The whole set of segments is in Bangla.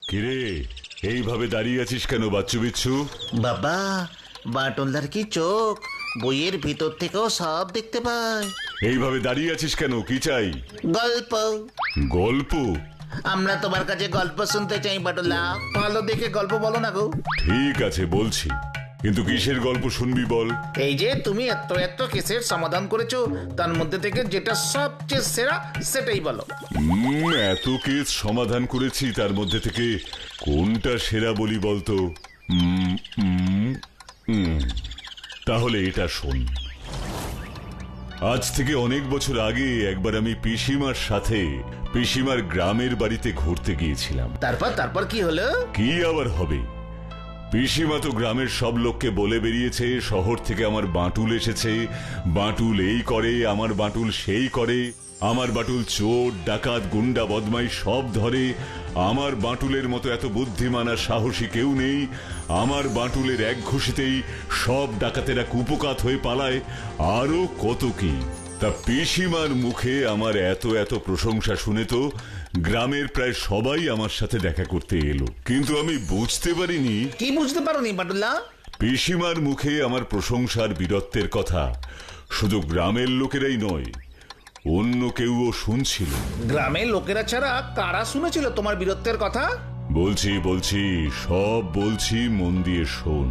কিরে, এইভাবে দাঁড়িয়ে আছিস কেন বাচ্চু বিচ্ছু? বাবা, বাটুলদার কি চোখ, বইয়ের ভিতর থেকেও সব দেখতে পায়। এইভাবে দাঁড়িয়ে আছিস কেন, কি চাই? গল্প। গল্প? আমরা তোমার কাছে গল্প শুনতে চাই বাটুলদা, ভালো দেখে গল্প বলো না গো। ঠিক আছে বলছি, কিন্তু কিসের গল্প শুনবি বল? এই যে তুমি এত এত কেসের সমাধান করেছো, তার মধ্যে থেকে যেটা সবচেয়ে সেরা সেটাই বলো। এত কেস সমাধান করেছি, তার মধ্যে থেকে কোনটা সেরা বলি বলতো? তাহলে এটা শোন। আজ থেকে অনেক বছর আগে একবার আমি পিসিমার সাথে পিসিমার গ্রামের বাড়িতে ঘুরতে গিয়েছিলাম। তারপর কি হলো? কি আবার হবে, পিসিমা তো গ্রামের সব লোককে বলে বেরিয়েছে শহর থেকে আমার বাঁটুল এসেছে, বাঁটুল এই করে, আমার বাঁটুল সেই করে, আমার বাঁটুল চোর ডাকাত গুন্ডা বদমাই সব ধরে, আমার বাঁটুলের মতো এত বুদ্ধিমান আর সাহসী কেউ নেই, আমার বাঁটুলের এক ঘুষিতেই সব ডাকাতেরা কুপোকাত হয়ে পালায়, আরো কত কি। তা পিসিমার মুখে আমার এত এত প্রশংসা শুনে তো গ্রামের প্রায় সবাই আমার সাথে দেখা করতে এলো, কিন্তু আমি বুঝতে পারিনি। কি বুঝতে পারোনি বাটুলদা? পিসিমার মুখে আমার প্রশংসার বীরত্বের কথা শুধু গ্রামের লোকেরাই নয়, অন্য কেউও শুনছিল। গ্রামের লোকেরা ছাড়া কারা শুনেছিল তোমার বীরত্বের কথা? বলছি সব বলছি, মন দিয়ে শোন।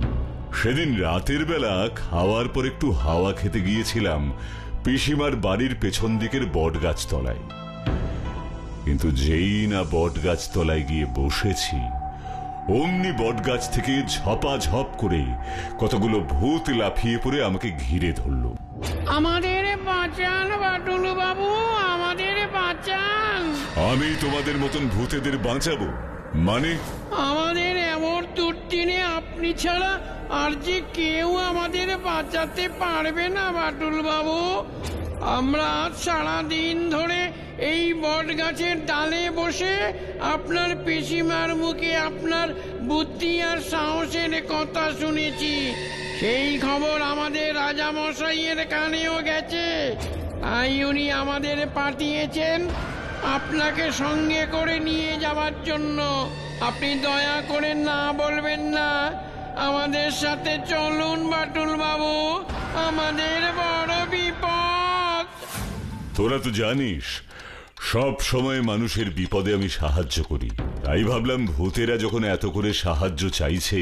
সেদিন রাতের বেলা খাওয়ার পর একটু হাওয়া খেতে গিয়েছিলাম পিসিমার বাড়ির পেছন দিকের বট গাছ তলায়, কিন্তু যেই না বট গাছ তলায় গিয়ে বসেছি, অমনি বট গাছ থেকে ঝপাঝপ করে কতগুলো ভূত লাফিয়ে পড়ে আমাকে ঘিরে ধরলো। আমাদের বাঁচান বাটুল বাবু, আমাদের বাঁচান। আমি তোমাদের মতন ভূতেদের বাঁচাবো মানে? আমাদের এমন দুর্দিনে আপনি ছাড়া আর যে কেউ আমাদের বাঁচাতে পারবে না বাটুল বাবু। আমরা সারাদিন ধরে এই বট গাছের ডালে বসে আপনার পিসিমার মুখে আপনার বুদ্ধি আর সাহসের কথা শুনেছি। সেই খবর আমাদের রাজামশাইয়ের কানেও গেছে, তাই উনি আমাদের পাঠিয়েছেন আপনাকে সঙ্গে করে নিয়ে যাওয়ার জন্য। আপনি দয়া করে না বলবেন না, আমাদের সাথে চলুন বাটুল বাবু, আমাদের বড় বিপদ। তোরা তো জানিস সব সময় মানুষের বিপদে আমি সাহায্য করি, তাই ভাবলাম ভূতেরা যখন এত করে সাহায্য চাইছে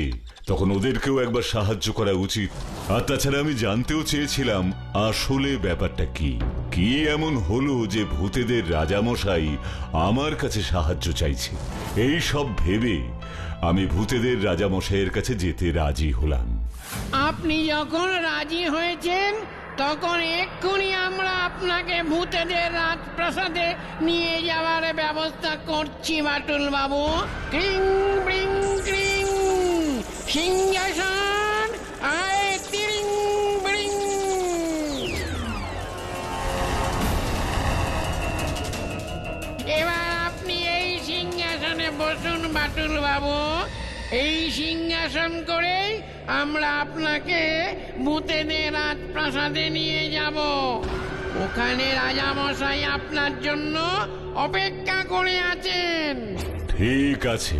তখন ওদেরকেও একবার সাহায্য করা উচিত। আর তাছাড়া আমি জানতেও চেয়েছিলাম আসলে ব্যাপারটা কি কি এমন হলো যে ভূতেদের রাজামশাই আমার কাছে সাহায্য চাইছে। এই সব ভেবে আমি ভূতেদের রাজামশাইয়ের কাছে যেতে রাজি হলাম। আপনি যখন রাজি হয়েছেন তখন এক্ষুনি আমরা আপনাকে ভূতেদের রাজপ্রাসাদে নিয়ে যাওয়ার ব্যবস্থা করছি বাটুল বাবু। ক্রিং ব্রিং ক্রিং, সিংহাসন আয় তিরিং ব্রিং। এবার আপনি এই সিংহাসনে বসুন বাটুল বাবু। এই সিংহাসন করেই আমরা আপনাকে ভূতেদের রাজপ্রাসাদে নিয়ে যাব। ওখানে রাজামশাই আপনার জন্য অপেক্ষা করে আছেন। ঠিক আছে।